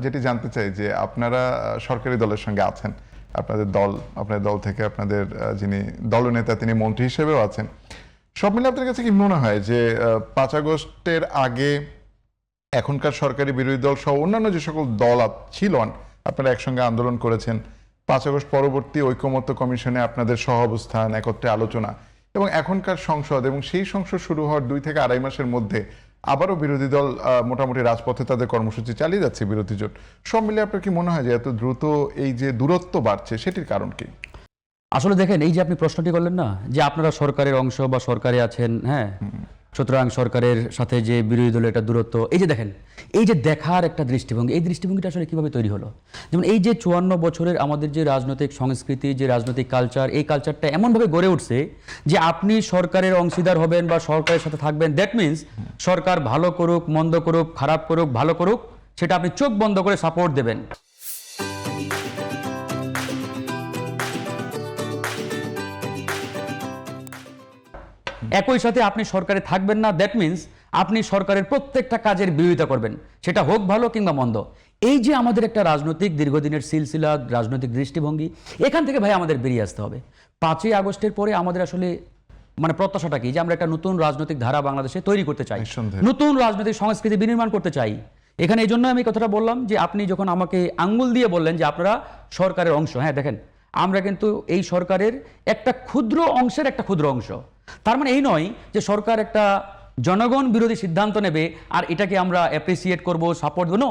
যেটি জানতে চাই যে আপনারা সরকারি দলের সঙ্গে আছেন, আপনাদের দল থেকে আপনাদের যিনি দলনেতা তিনি মন্ত্রী হিসেবেও আছেন। সব মিলে আপনার কাছে কি মনে হয় যে 5 আগস্টের আগে এখনকার সরকারি বিরোধী দল সহ অন্যান্য যে সকল দল ছিল আপনারা একসঙ্গে আন্দোলন করেছেন, 5 আগস্ট পরবর্তী ঐকমত্য কমিশনে আপনাদের সহ অবস্থান, একত্রে আলোচনা এবং এখনকার সংসদ এবং সেই সংসদ শুরু হওয়ার 2 থেকে 2.5 মাসের মধ্যে আবারও বিরোধী দল মোটামুটি রাজপথে তাদের কর্মসূচি চালিয়ে যাচ্ছে বিরোধী জোট, সব মিলে আপনার কি মনে হয় যে এত দ্রুত এই যে দূরত্ব বাড়ছে সেটির কারণ কি? আসলে দেখেন, এই যে আপনি প্রশ্নটি করলেন না যে আপনারা সরকারের অংশ বা সরকারে আছেন, হ্যাঁ, সুতরাং সরকারের সাথে যে বিরোধী দলের একটা দূরত্ব, এই যে দেখেন, এই যে দেখার একটা দৃষ্টিভঙ্গি, এই দৃষ্টিভঙ্গিটা আসলে কিভাবে তৈরি হলো? যেমন এই যে 54 বছরের আমাদের যে রাজনৈতিক সংস্কৃতি, যে রাজনৈতিক কালচার, এই কালচারটা এমনভাবে গড়ে উঠছে যে আপনি সরকারের অংশীদার হবেন বা সরকারের সাথে থাকবেন, দ্যাট মিনস সরকার ভালো করুক, মন্দ করুক, খারাপ করুক, ভালো করুক, সেটা আপনি চোখ বন্ধ করে সাপোর্ট দেবেন। একই সাথে আপনি সরকারে থাকবেন না, দ্যাট মিনস আপনি সরকারের প্রত্যেকটা কাজের বিরোধিতা করবেন, সেটা হোক ভালো কিংবা মন্দ। এই যে আমাদের একটা রাজনৈতিক দীর্ঘদিনের সিলসিলা, রাজনৈতিক দৃষ্টিভঙ্গি, এখান থেকে ভাই আমাদের বেরিয়ে আসতে হবে। 5ই আগস্টের পরে আমাদের আসলে মানে প্রত্যাশাটা কি? যে আমরা একটা নতুন রাজনৈতিক ধারা বাংলাদেশে তৈরি করতে চাই, নতুন রাজনৈতিক সংস্কৃতি বিনির্মাণ করতে চাই। এখানে এই জন্য আমি কথাটা বললাম যে আপনি যখন আমাকে আঙ্গুল দিয়ে বললেন যে আপনারা সরকারের অংশ, হ্যাঁ দেখেন, আমরা কিন্তু এই সরকারের একটা ক্ষুদ্র অংশের একটা ক্ষুদ্র অংশ। তার মানে এই নয় যে সরকার একটা জনগণ বিরোধী সিদ্ধান্ত নেবে আর এটাকে আমরা অ্যাপ্রিসিয়েট করব, সাপোর্ট দেবো।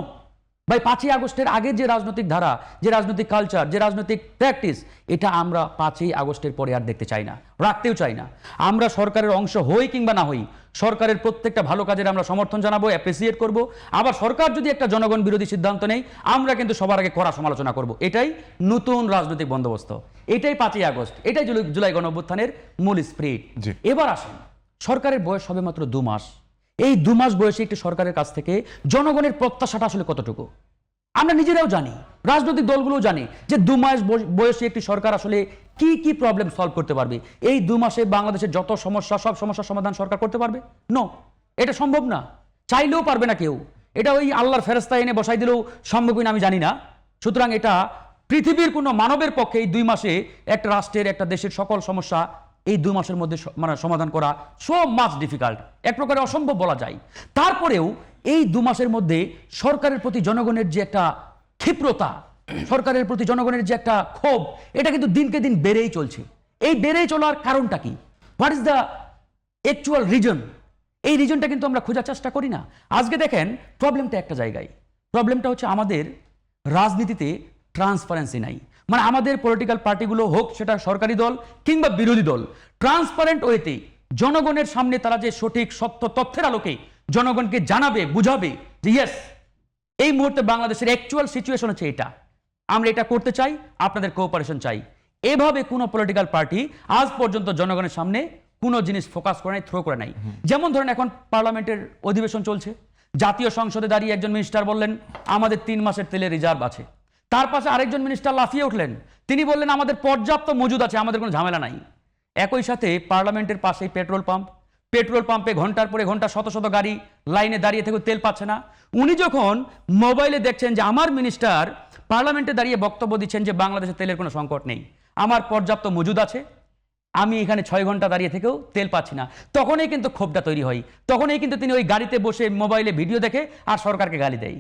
ভাই 5ই আগস্টের আগে যে রাজনৈতিক ধারা, যে রাজনৈতিক কালচার, যে রাজনৈতিক প্র্যাকটিস, এটা আমরা 5ই আগস্টের পরে আর দেখতে চাই না, রাখতেও চাই না। আমরা সরকারের অংশ হই কিংবা না হই, সরকারের প্রত্যেকটা ভালো কাজের আমরা সমর্থন জানাবো, অ্যাপ্রিসিয়েট করব। আবার সরকার যদি একটা জনগণ বিরোধী সিদ্ধান্ত নেই, আমরা কিন্তু সবার আগে কড়া সমালোচনা করব। এটাই নতুন রাজনৈতিক বন্দোবস্ত, এটাই 5ই আগস্ট, এটাই জুলাই গণঅভ্যুত্থানের মূল স্পিরিট। এবার আসেন, সরকারের বয়স হবে মাত্র 2 মাস। এই 2 মাস বয়সে একটি সরকারের কাছ থেকে জনগণের প্রত্যাশাটা আসলে কতটুকু আমরা নিজেরাও জানি, রাজনৈতিক দলগুলোও জানে যে 2 মাস বয়সে একটি সরকার আসলে কি কি প্রবলেম সলভ করতে পারবে। এই 2 মাসে বাংলাদেশের যত সমস্যা, সব সমস্যার সমাধান সরকার করতে পারবে? নো, এটা সম্ভব না, চাইলেও পারবে না কেউ। এটা ওই আল্লাহর ফেরেশতা এনে বসাই দিলেও সম্ভব কিনা আমি জানি না। সুতরাং এটা পৃথিবীর কোনো মানবের পক্ষে এই 2 মাসে একটা রাষ্ট্রের, একটা দেশের সকল সমস্যা এই 2 মাসের মধ্যে মানে সমাধান করা সো মাচ ডিফিকাল্ট, এক প্রকারে অসম্ভব বলা যায়। তারপরেও এই 2 মাসের মধ্যে সরকারের প্রতি জনগণের যে একটা ক্ষিপ্রতা, সরকারের প্রতি জনগণের যে একটা ক্ষোভ, এটা কিন্তু দিনকে দিন বেড়েই চলছে। এই বেড়েই চলার কারণটা কি? What is the actual reason? এই রিজনটা কিন্তু আমরা খোঁজার চেষ্টা করি না। আজকে দেখেন, প্রবলেমটা একটা জায়গায়, প্রবলেমটা হচ্ছে আমাদের রাজনীতিতে ট্রান্সপারেন্সি নাই। মানে আমাদের পলিটিক্যাল পার্টিগুলো হোক সেটা সরকারি দল কিংবা বিরোধী দল, ট্রান্সপারেন্ট ওয়েতে জনগণের সামনে তারা যে সঠিক সত্য তথ্যের আলোকে জনগণকে জানাবে, বুঝাবে যে ইয়েস, এই মুহূর্তে বাংলাদেশের অ্যাকচুয়াল সিচুয়েশন হচ্ছে এটা, আমরা এটা করতে চাই, আপনাদের কোঅপারেশন চাই। এভাবে কোনো পলিটিক্যাল পার্টি আজ পর্যন্ত জনগণের সামনে কোনো জিনিস ফোকাস করে নাই, থ্রো করে নাই। যেমন ধরেন এখন পার্লামেন্টের অধিবেশন চলছে, জাতীয় সংসদে দাঁড়িয়ে একজন মিনিস্টার বললেন আমাদের 3 মাসের তেলের রিজার্ভ আছে। তার পাশে আরেকজন মিনিস্টার লাফিয়ে উঠলেন, তিনি বললেন আমাদের পর্যাপ্ত মজুদ আছে, আমাদের কোনো ঝামেলা নাই। একই সাথে পার্লামেন্টের পাশেই পেট্রোল পাম্পে ঘন্টার পরে ঘন্টা শত শত গাড়ি লাইনে দাঁড়িয়ে থেকে তেল পাচ্ছে না। উনি যখন মোবাইলে দেখছেন যে আমার মিনিস্টার পার্লামেন্টে দাঁড়িয়ে বক্তব্য দিচ্ছেন যে বাংলাদেশে তেলের কোনো সংকট নেই, আমার পর্যাপ্ত মজুদ আছে, আমি এখানে 6 ঘন্টা দাঁড়িয়ে থেকেও তেল পাচ্ছি না, তখনই কিন্তু ক্ষোভটা তৈরি হয়। তখনই কিন্তু তিনি ওই গাড়িতে বসে মোবাইলে ভিডিও দেখে আর সরকারকে গালি দেয়।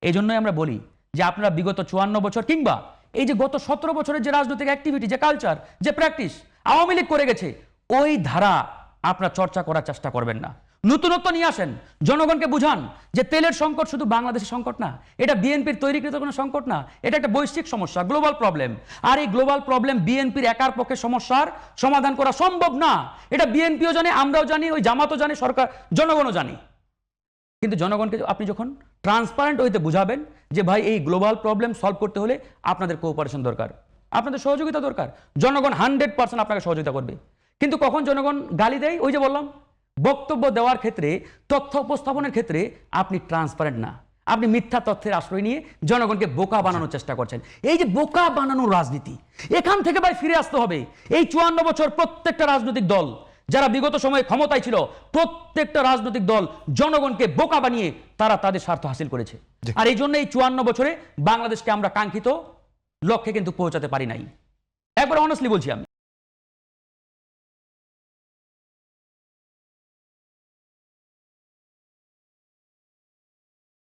এই জন্যই আমরা বলি যে আপনারা বিগত 54 বছর কিংবা এই যে গত 17 বছরের যে রাজনৈতিক অ্যাক্টিভিটি, যে কালচার, যে প্র্যাকটিস আওয়ামী লীগ করে গেছে, ওই ধারা আপনারা চর্চা করার চেষ্টা করবেন না। নতুনত্ব নিয়ে আসেন, জনগণকে বুঝান যে তেলের সংকট শুধু বাংলাদেশের সংকট না, এটা বিএনপির তৈরিকৃত কোনো সংকট না, এটা একটা বৈশ্বিক সমস্যা, গ্লোবাল প্রবলেম। আর এই গ্লোবাল প্রবলেম বিএনপির একার পক্ষে সমস্যার সমাধান করা সম্ভব না। এটা বিএনপিও জানে, আমরাও জানি, ওই জামাতও জানে, সরকার, জনগণও জানি। কিন্তু জনগণকে আপনি যখন ট্রান্সপারেন্ট হইতে বুঝাবেন যে ভাই এই গ্লোবাল প্রবলেম সলভ করতে হলে আপনাদের কোঅপারেশন দরকার, আপনাদের সহযোগিতা দরকার, জনগণ 100% আপনাকে সহযোগিতা করবে। কিন্তু কখন জনগণ গালি দেয়? ওই যে বললাম, বক্তব্য দেওয়ার ক্ষেত্রে, তথ্য উপস্থাপনের ক্ষেত্রে আপনি ট্রান্সপারেন্ট না, আপনি মিথ্যা তথ্যের আশ্রয় নিয়ে জনগণকে বোকা বানানোর চেষ্টা করছেন। এই যে বোকা বানানোর রাজনীতি, এখান থেকে ভাই ফিরে আসতে হবে। এই 54 বছর প্রত্যেকটা রাজনৈতিক দল যারা বিগত সময়ে ক্ষমতায় ছিল, প্রত্যেকটা রাজনৈতিক দল জনগণকে বোকা বানিয়ে তারা তাদের স্বার্থ হাসিল করেছে। আর এই জন্য এই 54 বছরে বাংলাদেশকে আমরা কাঙ্ক্ষিত লক্ষ্যে কিন্তু পৌঁছাতে পারি নাই। একবার অনেস্টলি বলছি আমি।